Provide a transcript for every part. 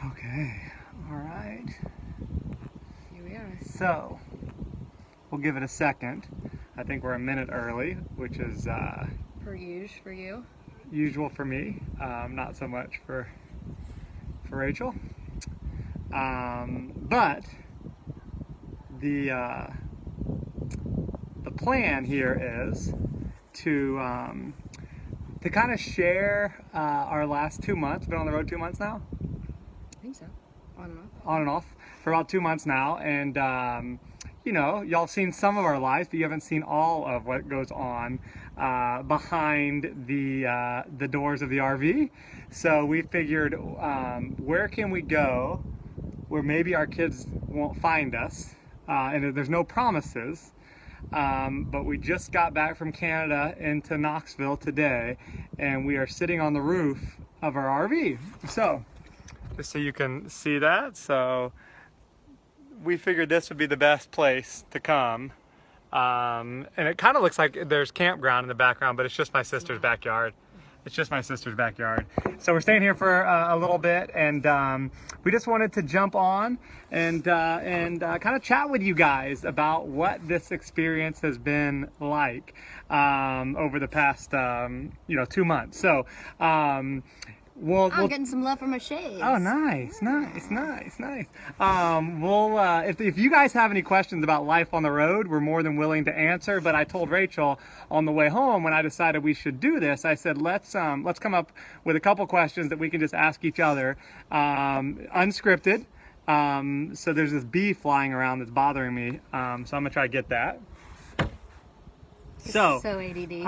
Okay, all right. Here we are. So, we'll give it a second. I think we're a minute early, which is Per usual for you. usual for me, not so much for Rachel. But the plan here is to kind of share our last 2 months. Been on the road 2 months now. I think so. On and off. On and off for about 2 months now, and you know, y'all seen some of our lives, but you haven't seen all of what goes on behind the doors of the RV. So we figured, where can we go where maybe our kids won't find us, and there's no promises. But we just got back from Canada into Knoxville today, and we are sitting on the roof of our RV. So, just so you can see that, so we figured this would be the best place to come. And it kind of looks like there's campground in the background, but it's just my sister's backyard. It's just my sister's backyard. So we're staying here for a little bit, and we just wanted to jump on and kind of chat with you guys about what this experience has been like over the past 2 months. So I'm getting some love from my shades. Oh, nice. If you guys have any questions about life on the road, we're more than willing to answer. But I told Rachel on the way home when I decided we should do this, I said let's come up with a couple questions that we can just ask each other, unscripted. So there's this bee flying around that's bothering me. So I'm gonna try to get that. So ADD.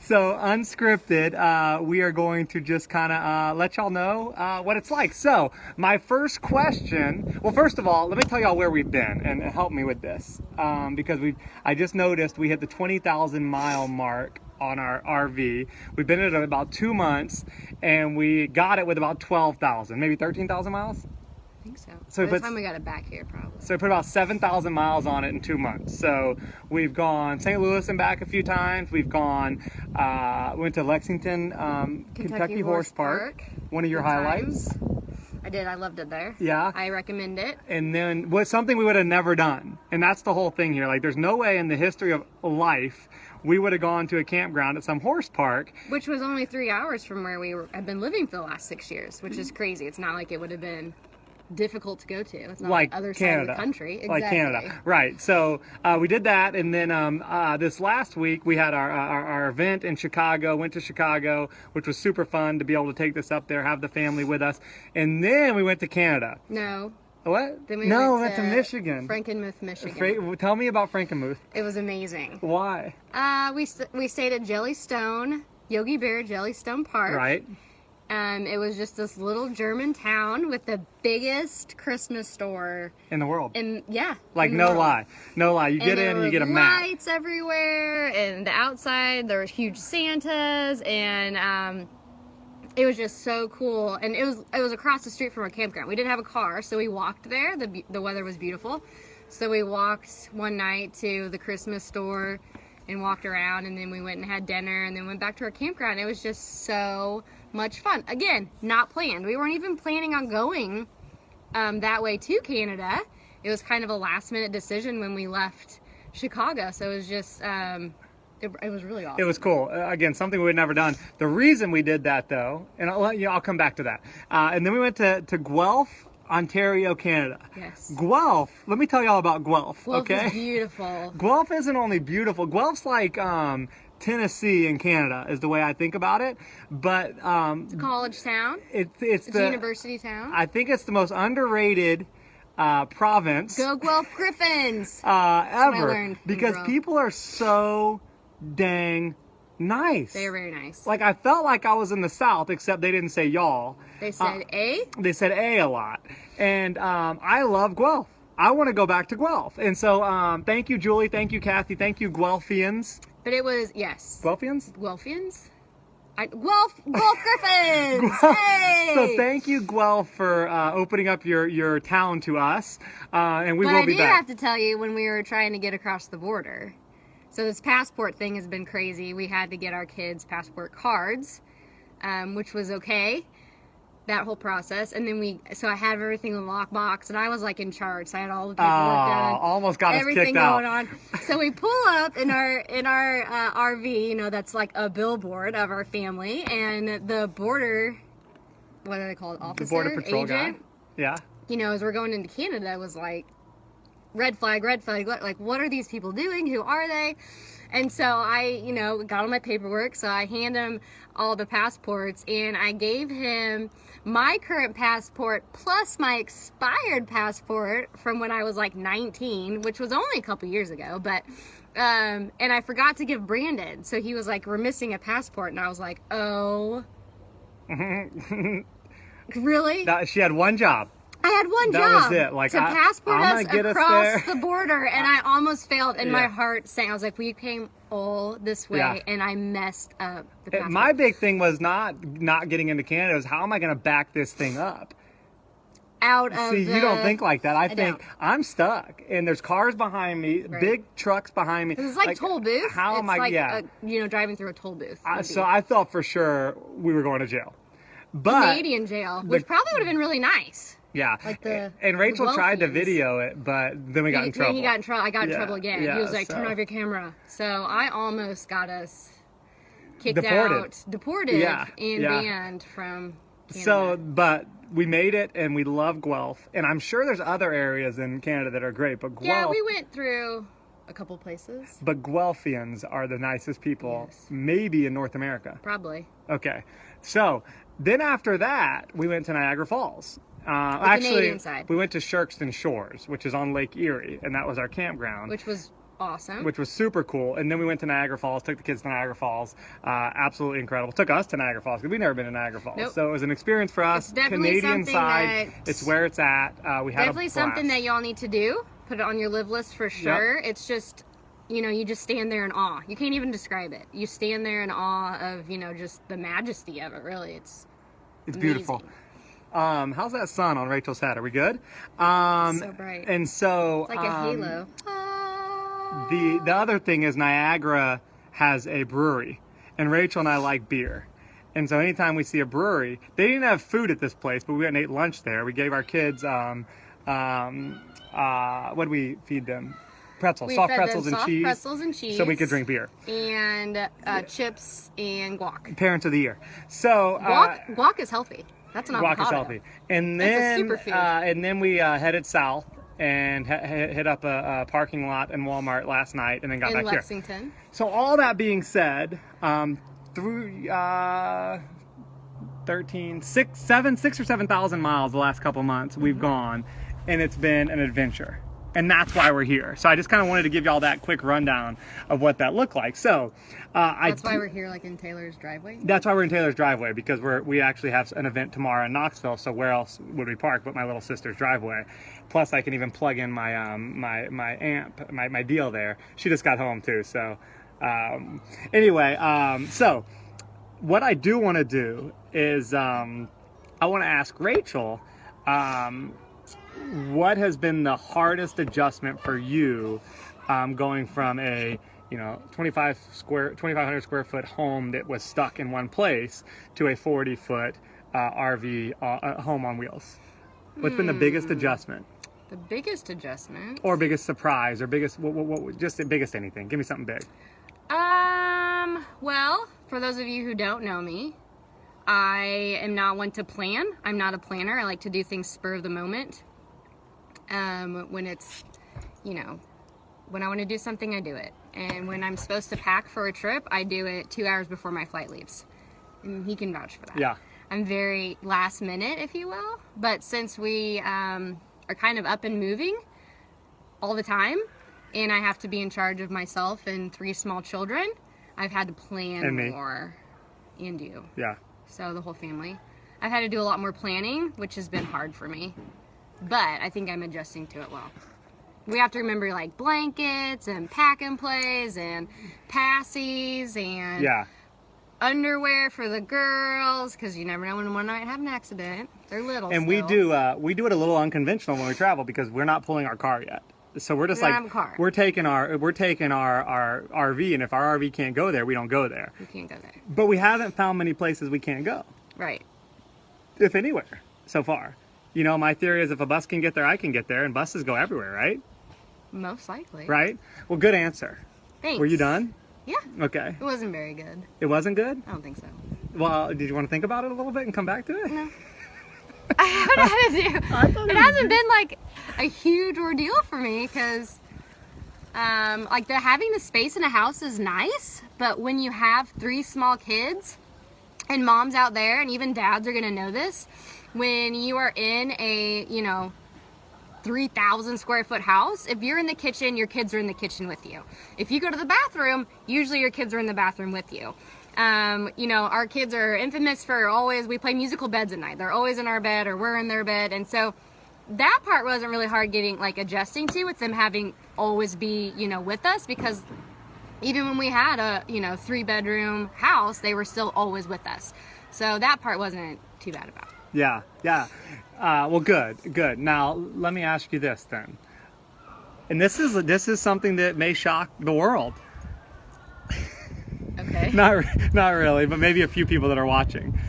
So unscripted, we are going to just kind of let y'all know what it's like. So my first question, well, first of all, let me tell y'all where we've been and help me with this, because I just noticed we hit the 20,000 mile mark on our RV. We've been in it about 2 months, and we got it with about 12,000, maybe 13,000 miles. I think so. So By the time we got it back here, probably. So we put about 7,000 miles on it in 2 months. So we've gone St. Louis and back a few times. We've gone, went to Lexington, Kentucky Horse Park. One of your highlights. I did. I loved it there. Yeah. I recommend it. And then was something we would have never done. And that's the whole thing here. Like, there's no way in the history of life we would have gone to a campground at some horse park. Which was only 3 hours from where we have been living for the last 6 years, which is crazy. It's not like it would have been difficult to go to. It's not like other side of the country. Exactly. Like Canada, right? So we did that, and then this last week we had our event in Chicago. Went to Chicago, which was super fun to be able to take this up there, have the family with us, and then we went to Canada. No. What? Then we went to Michigan. Frankenmuth, Michigan. Tell me about Frankenmuth. It was amazing. Why? We stayed at Jellystone, Yogi Bear Jellystone Park. Right. It was just this little German town with the biggest Christmas store in the world. Like no lie. You get in, you get a map. Lights everywhere, and the outside there were huge Santas, and it was just so cool. And it was across the street from our campground. We didn't have a car, so we walked there. The weather was beautiful, so we walked one night to the Christmas store and walked around, and then we went and had dinner, and then went back to our campground. It was just so much fun. Again, not planned. We weren't even planning on going that way to Canada. It was kind of a last minute decision when we left Chicago. So it was just, it was really awesome. It was cool. Again, something we had never done. The reason we did that, though, and I'll come back to that. And then we went to Guelph, Ontario, Canada. Yes. Guelph. Let me tell y'all about Guelph. Guelph okay? is beautiful. Guelph isn't only beautiful. Guelph's like Tennessee in Canada is the way I think about it. But it's a college town. It's a university town. I think it's the most underrated province. Go Guelph Griffins. Ever, because people are so dang nice. They are very nice. Like, I felt like I was in the South, except they didn't say y'all. They said A? They said A a lot. And I love Guelph. I want to go back to Guelph. And so thank you, Julie. Thank you, Kathy. Thank you, Guelphians. But it was, yes. Guelphians? Guelphians? Guelph Griffins! Hey! So thank you, Guelph, for opening up your town to us. And we will be back. But I do have to tell you, when we were trying to get across the border, so this passport thing has been crazy. We had to get our kids passport cards, which was okay. that whole process, and then so I had everything in the lockbox, and I was like in charge. So I had all the paperwork done, almost got us everything kicked out. going on. So we pull up in our RV, you know, that's like a billboard of our family, and the border, what do they call it, officer, The border patrol agent, guy. Yeah. you know, as we're going into Canada, was like, red flag, like, what are these people doing? Who are they? And so I, you know, got all my paperwork, so I hand him all the passports, and I gave him my current passport plus my expired passport from when I was like 19, which was only a couple years ago, but and I forgot to give Brandon, so he was like, we're missing a passport, and I was like, oh. Really? She had one job. I had one That job was it. Like, to passport I'm us gonna get us across there. the border, and I almost failed, and my Yeah. heart sank. I was like, we came all this way, Yeah. and I messed up the passport. My big thing was not getting into Canada. It was how am I going to back this thing up? Out of See, you don't think like that. I think don't. I'm stuck, and there's cars behind me, Right. big trucks behind me. It's like toll booth. How am it's I? like Yeah. you know, driving through a toll booth. would be So I thought for sure we were going to jail, but Canadian jail, which probably would have been really nice. yeah. Like the and Rachel tried to wealthies. video it, but then we got in trouble. He got in trouble. I got in Yeah, trouble again. yeah, He was like, "Turn so- off your camera." So I almost got us kicked Deported. out, deported, Yeah, and yeah. banned from Canada. So, but we made it, and we love Guelph, and I'm sure there's other areas in Canada that are great, but Guelph. yeah, we went through a couple places, But Guelphians are the nicest people, Yes. maybe in North America. probably. Okay, so then after that, we went to Niagara Falls. Actually, Canadian side. we went to Shirkston Shores, which is on Lake Erie, and that was our campground. Which was awesome. Which was super cool. And then we went to Niagara Falls, took the kids to Niagara Falls. Absolutely incredible. Took us to Niagara Falls because we've never been to Niagara Falls. Nope. So it was an experience for us. It's definitely Canadian something side, that- it's where it's at. We had Definitely a something blast. that y'all need to do. Put it on your live list for sure. It's just, you know, you just stand there in awe. You can't even describe it. You stand there in awe of, you know, just the majesty of it, really. It's beautiful. amazing. How's that sun on Rachel's head? Are we good? So bright. And so It's like a halo. The other thing is Niagara has a brewery, and Rachel and I like beer. And so anytime we see a brewery, they didn't have food at this place, but we went and ate lunch there. We gave our kids, what did we feed them? Pretzels, We soft fed them pretzels and soft cheese. pretzels and cheese. So we could drink beer. And chips and guac. Parents of the year. So Guac is healthy. That's an guac avocado. is healthy. And That's a then, superfood. and then we headed south and hit up a parking lot in Walmart last night, and then got In back here. Lexington. So all that being said, through 6 or 7,000 miles the last couple months we've gone, and it's been an adventure. And that's why we're here. So I just kind of wanted to give y'all that quick rundown of what that looked like. So That's why we're here, like in Taylor's driveway. that's why we're in Taylor's driveway, because we actually have an event tomorrow in Knoxville. So where else would we park but my little sister's driveway? Plus, I can even plug in my my amp, my deal there. She just got home too. So anyway, so what I do want to do is I want to ask Rachel, what has been the hardest adjustment for you, going from a 2,500 square foot home that was stuck in one place to a 40-foot RV home on wheels? What's been the biggest adjustment, The biggest adjustment. or biggest surprise, or biggest just the biggest anything? Give me something big. Well, for those of you who don't know me, I am not one to plan. I'm not a planner. I like to do things spur of the moment. When it's, when I want to do something, I do it. And when I'm supposed to pack for a trip, I do it 2 hours before my flight leaves. And he can vouch for that. Yeah. I'm very last minute, if you will. But since we are kind of up and moving all the time, and I have to be in charge of myself and 3 small children, I've had to plan And me. more. And you. Yeah. So the whole family. I've had to do a lot more planning, which has been hard for me. But I think I'm adjusting to it well. We have to remember like blankets and pack and plays and passies and Yeah. underwear for the girls, because you never know when one might have an accident. They're little. And still. we do it a little unconventional when we travel, because we're not pulling our car yet. So we're just We don't like have a car. we're taking our RV, and if our RV can't go there, we don't go there. You can't go there. But we haven't found many places we can't go. Right. if anywhere, so far. You know, my theory is if a bus can get there, I can get there, and buses go everywhere, right? Most likely. Right? Well, good answer. Thanks. Were you done? Yeah. Okay. It wasn't very good. It wasn't good? I don't think so. Well, did you want to think about it a little bit and come back to it? No. I haven't had to do. It hasn't been like a huge ordeal for me because, like having the space in a house is nice, but when you have 3 small kids, and moms out there, and even dads are gonna know this, when you are in a 3,000 square foot house, if you're in the kitchen, your kids are in the kitchen with you. If you go to the bathroom, usually your kids are in the bathroom with you. Our kids are infamous for always, we play musical beds at night. They're always in our bed or we're in their bed. And so that part wasn't really hard getting, adjusting to, with them having always be, with us, because even when we had a, 3-bedroom house, they were still always with us. So that part wasn't too bad about it. Yeah. Well, good. Now, let me ask you this then. And this is something that may shock the world. Okay. Not really, but maybe a few people that are watching.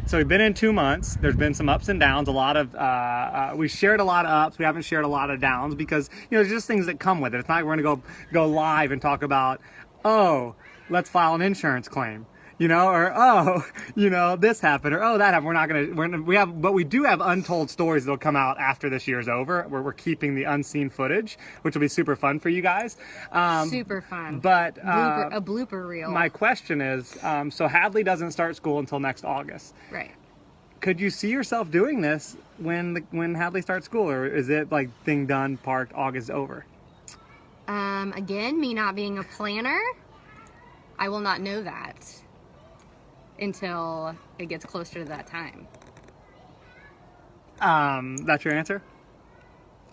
So we've been in 2 months. There's been some ups and downs. A lot of we shared a lot of ups. We haven't shared a lot of downs because there's just things that come with it. It's not we're gonna go live and talk about, oh, let's file an insurance claim, or oh, this happened, or oh, that happened. But we do have untold stories that'll come out after this year's over, where we're keeping the unseen footage, which will be super fun for you guys. Super fun. But a blooper reel. My question is, so Hadley doesn't start school until next August. Right. Could you see yourself doing this when Hadley starts school, or is it like thing done, parked, August over? Again, me not being a planner, I will not know that until it gets closer to that time. That's your answer?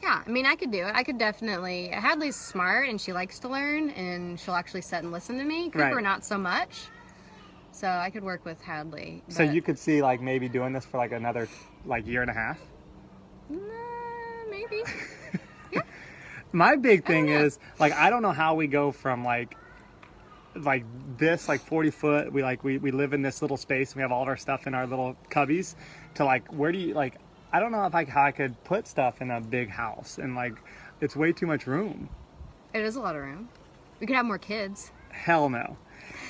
Yeah, I mean, I could do it. I could definitely. Hadley's smart and she likes to learn, and she'll actually sit and listen to me. Cooper, Right. not so much. So I could work with Hadley. So you could see maybe doing this for another year and a half? Maybe. Yeah. My big thing is I don't know how we go from this 40 foot, we live in this little space and we have all of our stuff in our little cubbies, to where do you I don't know how I could put stuff in a big house, and it's way too much room. It is a lot of room. We could have more kids. Hell no.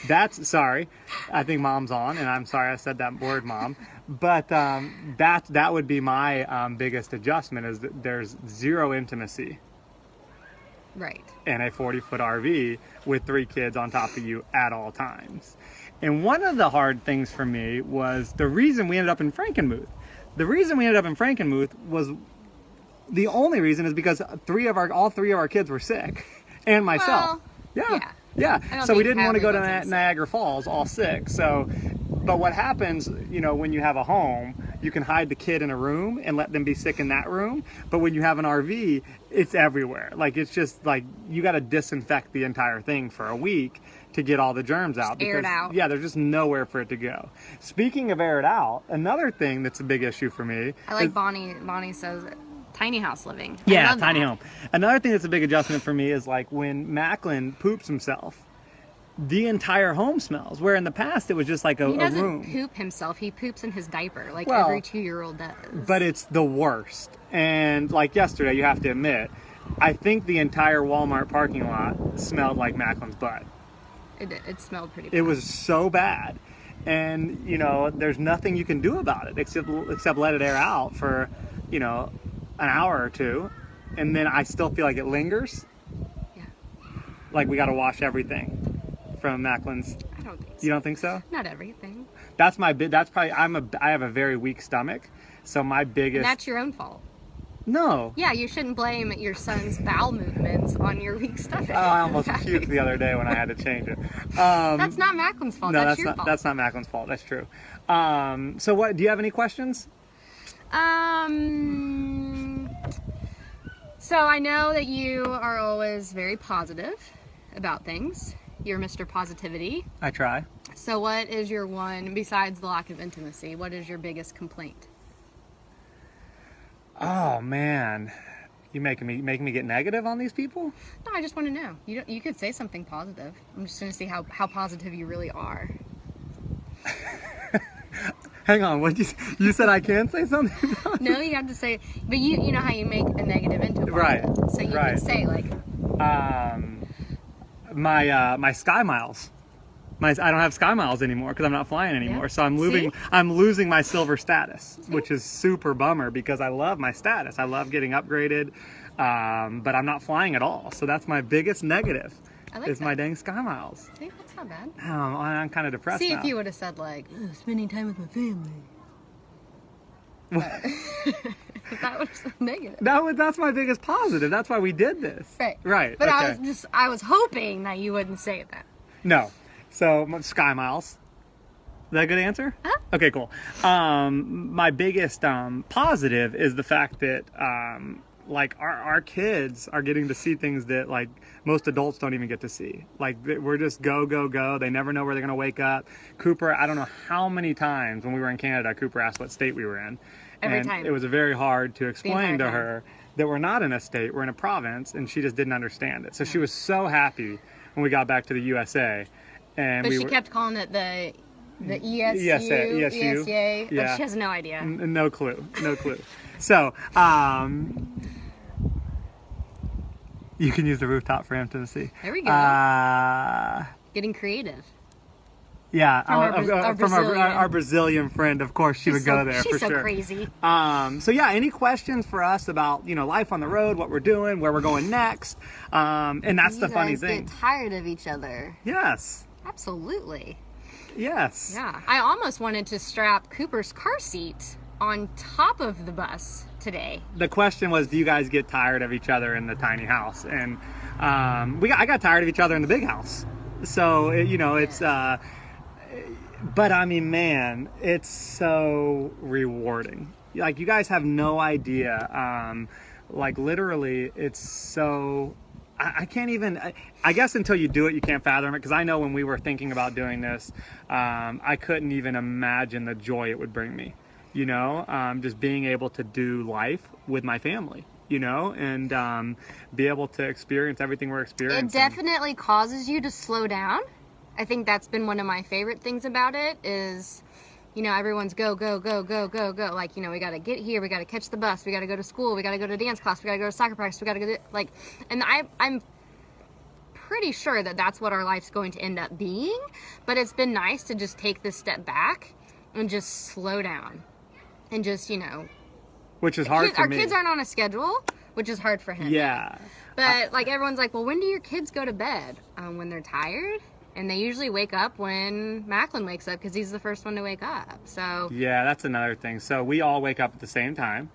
That's sorry. I think mom's on, and I'm sorry I said that word, mom. But that would be my biggest adjustment, is that there's zero intimacy. Right. In a 40-foot RV with 3 kids on top of you at all times. And one of the hard things for me was the reason we ended up in Frankenmuth. The reason we ended up in Frankenmuth was, the only reason is because all three of our kids were sick, and myself. Well, yeah. So we didn't want to go to Niagara Falls all sick. So, but what happens, when you have a home, you can hide the kid in a room and let them be sick in that room. But when you have an RV, it's everywhere. It's just you got to disinfect the entire thing for a week to get all the germs out. Air it out. Yeah, there's just nowhere for it to go. Speaking of air it out, another thing that's a big issue for me. I like Bonnie says tiny house living. Yeah, tiny home. Another thing that's a big adjustment for me is when Macklin poops himself, the entire home smells. Where in the past it was just a room. He doesn't poop himself. He poops in his diaper, every 2-year-old does. But it's the worst. And yesterday, you have to admit, I think the entire Walmart parking lot smelled like Macklin's butt. It smelled pretty bad. It was so bad. And, there's nothing you can do about it except let it air out for, an hour or two. And then I still feel like it lingers. Yeah. We got to wash everything from Macklin's. I don't think so. You don't think so? Not everything. That's probably, I have a very weak stomach. So my biggest. And that's your own fault. No. Yeah, you shouldn't blame your son's bowel movements on your weak stomach. Oh, I almost puked the other day when I had to change it. That's not Macklin's fault. No, that's your fault. That's not Macklin's fault. That's true. So what? Do you have any questions? So I know that you are always very positive about things. You're Mr. Positivity. I try. So what is your one, besides the lack of intimacy, what is your biggest complaint? Oh man, you making me get negative on these people? No, I just want to know. You could say something positive. I'm just going to see how positive you really are. Hang on, you said I can say something about No, you have to say, but you know how you make a negative into a positive. Right, So you right. can say like, my Sky Miles. I don't have Sky Miles anymore because I'm not flying anymore. Yeah. So I'm See? losing my silver status, which is super bummer because I love my status. I love getting upgraded, but I'm not flying at all. So that's my biggest negative. I like is my that. dang Sky Miles. See, that's not bad. I'm kind of depressed See now. if you would have said like, "Ugh, spending time with my family." That was negative. That's my biggest positive. That's why we did this. Right. Right. But okay. I was hoping that you wouldn't say that. No. So Sky Miles. Is that a good answer? Uh-huh. Okay, cool. My biggest positive is the fact that like our kids are getting to see things that like most adults don't even get to see. Like we're just go, go, go. They never know where they're gonna wake up. Cooper, I don't know how many times when we were in Canada, Cooper asked what state we were in. Every and time. It was very hard to explain to time. her that we're not in a state, we're in a province, and she just didn't understand it. So she was so happy when we got back to the USA. And But we she were, kept calling it the ESU, ESA. ESA, Yeah. but she has no idea. No clue. No clue. So, you can use the rooftop for him to see. There we go. Getting creative. Yeah, From our Brazilian friend, of course, she would go there She's for so sure. crazy. So yeah, any questions for us about life on the road, what we're doing, where we're going next, and that's the funny thing. Get tired of each other. Yes. Absolutely. Yes. Yeah. I almost wanted to strap Cooper's car seat on top of the bus today. The question was, do you guys get tired of each other in the tiny house? And I got tired of each other in the big house. So it's. But I mean, man, it's so rewarding. Like you guys have no idea. Like literally, it's so. I can't even. I guess until you do it, you can't fathom it. Because I know when we were thinking about doing this, I couldn't even imagine the joy it would bring me. Just being able to do life with my family. And be able to experience everything we're experiencing. It definitely causes you to slow down. I think that's been one of my favorite things about it is, everyone's go, go, go, go, go, go. Like, we got to get here. We got to catch the bus. We got to go to school. We got to go to dance class. We got to go to soccer practice. We got to go to, and I'm pretty sure that that's what our life's going to end up being. But it's been nice to just take this step back and just slow down and just, Which is hard for our me. Our kids aren't on a schedule, which is hard for him. Yeah. But everyone's like, well, when do your kids go to bed? When they're tired? And they usually wake up when Macklin wakes up because he's the first one to wake up. So yeah, that's another thing. So we all wake up at the same time.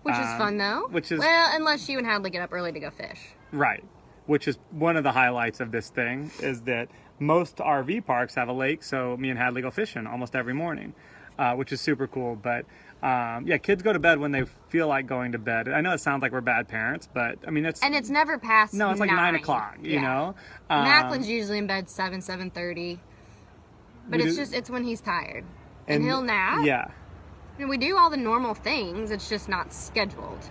Which is fun, though. Well, unless you and Hadley get up early to go fish. Right. Which is one of the highlights of this thing is that most RV parks have a lake, so me and Hadley go fishing almost every morning, which is super cool. But kids go to bed when they feel like going to bed. I know it sounds like we're bad parents, but I mean it's never past. No, it's like 9 o'clock. You know. Macklin's usually in bed 7:30, but it's when he's tired, and he'll nap. Yeah. And we do all the normal things. It's just not scheduled.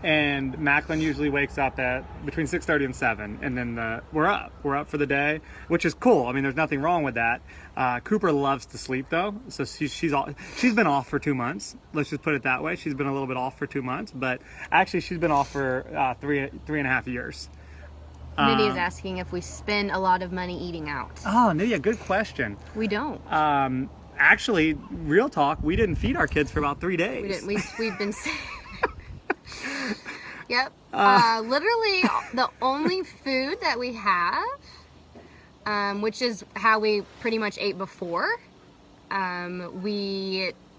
And Macklin usually wakes up at between 6:30 and 7, and then we're up for the day, which is cool. I mean, there's nothing wrong with that. Cooper loves to sleep though, so she's been off for 2 months. Let's just put it that way. She's been a little bit off for 2 months, but actually she's been off for three and a half years. Nydia's asking if we spend a lot of money eating out. Oh, Nydia, good question. We don't. Actually, real talk, we didn't feed our kids for about 3 days. We didn't. We've been. Yep. Literally, the only food that we have, which is how we pretty much ate before,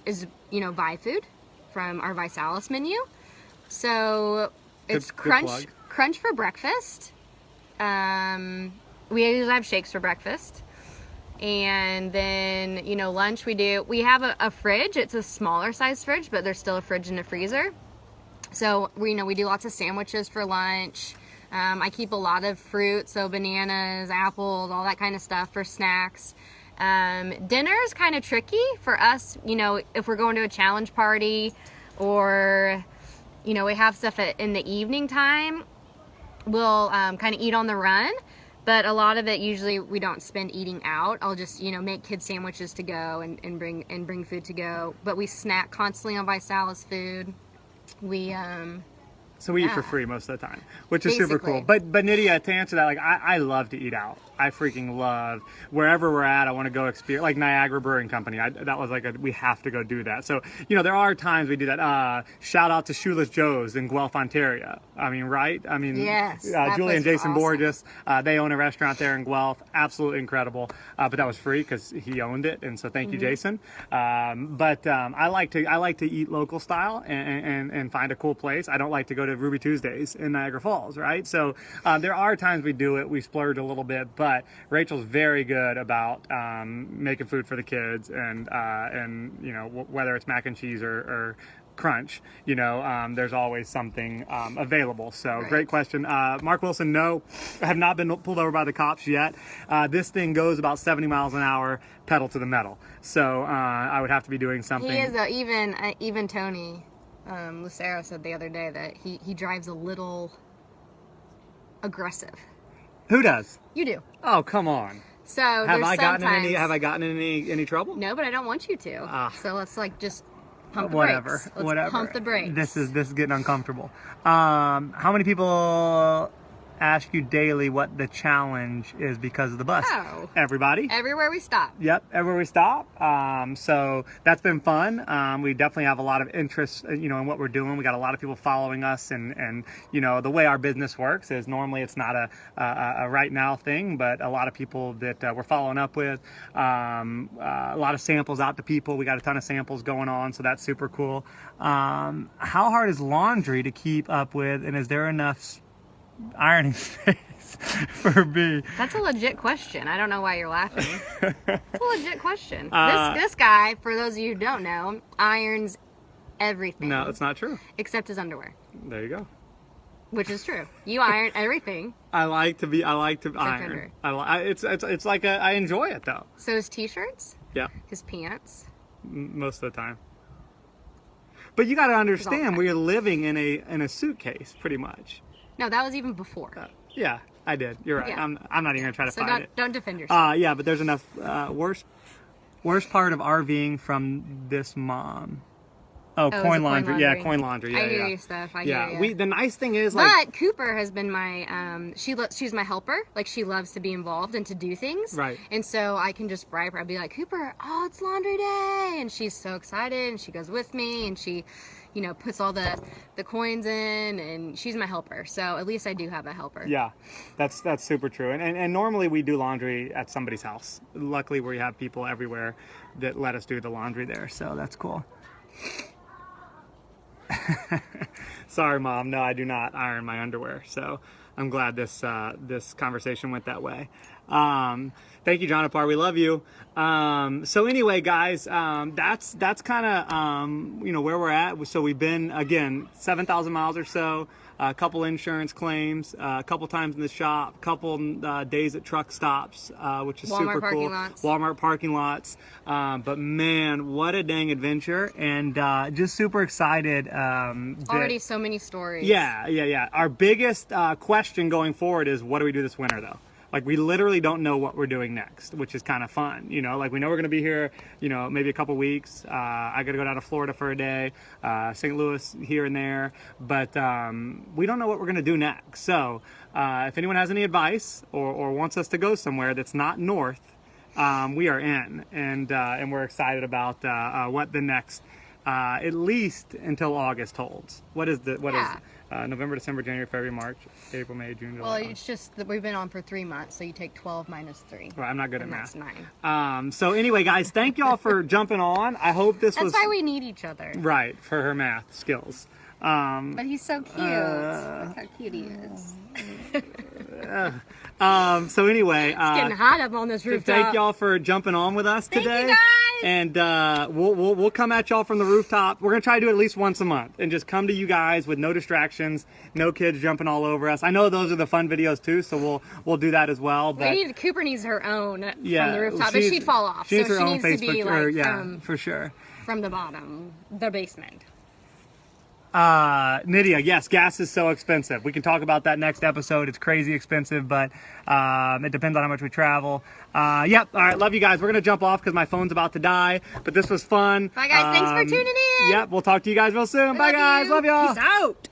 is buy food from our Visalis menu. So it's crunch for breakfast. We usually have shakes for breakfast. And then, lunch we have a fridge. It's a smaller size fridge, but there's still a fridge and a freezer. So, we do lots of sandwiches for lunch. I keep a lot of fruit, so bananas, apples, all that kind of stuff for snacks. Dinner is kind of tricky for us, if we're going to a challenge party or, we have stuff in the evening time. We'll kind of eat on the run. But a lot of it, usually we don't spend eating out. I'll just, make kids sandwiches to go and bring food to go. But we snack constantly on Visalis food. We So we eat for free most of the time, which is super cool. But Nydia, to answer that, like I love to eat out. I freaking love wherever we're at. I want to go experience, like Niagara Brewing Company. That was like we have to go do that. So there are times we do that. Shout out to Shoeless Joe's in Guelph, Ontario. I mean, right? I mean, yes, Julie and Jason awesome. Borges. They own a restaurant there in Guelph. Absolutely incredible. But that was free because he owned it, and so thank you, Jason. But I like to eat local style and find a cool place. I don't like to go to Ruby Tuesdays in Niagara Falls, right? So there are times we do it. We splurge a little bit, but Rachel's very good about making food for the kids, and whether it's mac and cheese or crunch, there's always something available. So great question. Mark Wilson, no, I have not been pulled over by the cops yet. This thing goes about 70 miles an hour, pedal to the metal. So I would have to be doing something. He is even Tony Lucero said the other day that he drives a little aggressive. Who does? You do. Oh, come on. So have I gotten in any trouble? No, but I don't want you to. So let's just pump the brakes. Let's pump the brakes. This is getting uncomfortable. How many people ask you daily what the challenge is because of the bus? Oh. Everybody. Everywhere we stop. Yep, everywhere we stop. So that's been fun. We definitely have a lot of interest, in what we're doing. We got a lot of people following us, and the way our business works is normally it's not a right now thing, but a lot of people that we're following up with. A lot of samples out to people. We got a ton of samples going on, so that's super cool. How hard is laundry to keep up with, and is there enough ironing space for me? That's a legit question. I don't know why you're laughing. It's a legit question. This guy, for those of you who don't know, irons everything. No, it's not true. Except his underwear. There you go. Which is true. You iron everything. I like to iron. It's like I enjoy it though. So his t-shirts? Yeah. His pants? Most of the time. But you got to understand, we're living in a suitcase pretty much. No, that was even before. Yeah, I did. You're right. Yeah. I'm not even gonna try to find it. Don't defend yourself. Yeah, but there's enough. Worst part of RVing from this mom. Oh, coin laundry. Yeah, coin laundry. Yeah, I hear you, Steph. I hear you. The nice thing is, but Cooper has been my she's my helper. Like, she loves to be involved and to do things. Right. And so I can just bribe her. I'd be like, Cooper, oh, it's laundry day, and she's so excited, and she goes with me, and she, puts all the coins in, and she's my helper. So at least I do have a helper. Yeah, that's super true. And normally we do laundry at somebody's house. Luckily, we have people everywhere that let us do the laundry there. So that's cool. Sorry, Mom. No, I do not iron my underwear. So I'm glad this conversation went that way. Thank you, John Apar. We love you. So anyway, guys, that's kind of where we're at. So we've been, again, 7,000 miles or so. A couple insurance claims, a couple times in the shop, a couple days at truck stops, which is super cool. Walmart parking lots. But man, what a dang adventure, and just super excited. Already so many stories. Yeah. Our biggest question going forward is, what do we do this winter, though? Like, we literally don't know what we're doing next, which is kind of fun. Like, we know we're going to be here, maybe a couple weeks. I got to go down to Florida for a day, St. Louis here and there. But we don't know what we're going to do next. So if anyone has any advice or wants us to go somewhere that's not north, we are in. And we're excited about what the next, at least until August holds. What is November, December, January, February, March, April, May, June, July. Well, it's just that we've been on for 3 months, so you take 12 minus 3. Right, I'm not good at math. That's 9. So anyway, guys, thank y'all for jumping on. I hope this was... That's why we need each other. Right, for her math skills. But he's so cute. Look how cute he is. So anyway... It's getting hot up on this rooftop. Thank y'all for jumping on with us today. Thank you, guys! And we'll come at y'all from the rooftop. We're gonna try to do it at least once a month, and just come to you guys with no distractions, no kids jumping all over us. I know those are the fun videos too, so we'll do that as well. But Cooper needs her own from the rooftop, but she'd fall off. She needs so her she own needs Facebook, to be for sure from the bottom, the basement. Nydia, yes, gas is so expensive. We can talk about that next episode. It's crazy expensive, but it depends on how much we travel. Yep. All right. Love you guys. We're going to jump off because my phone's about to die, but this was fun. Bye, guys. Thanks for tuning in. Yep. We'll talk to you guys real soon. Bye, guys. Love y'all. Peace out.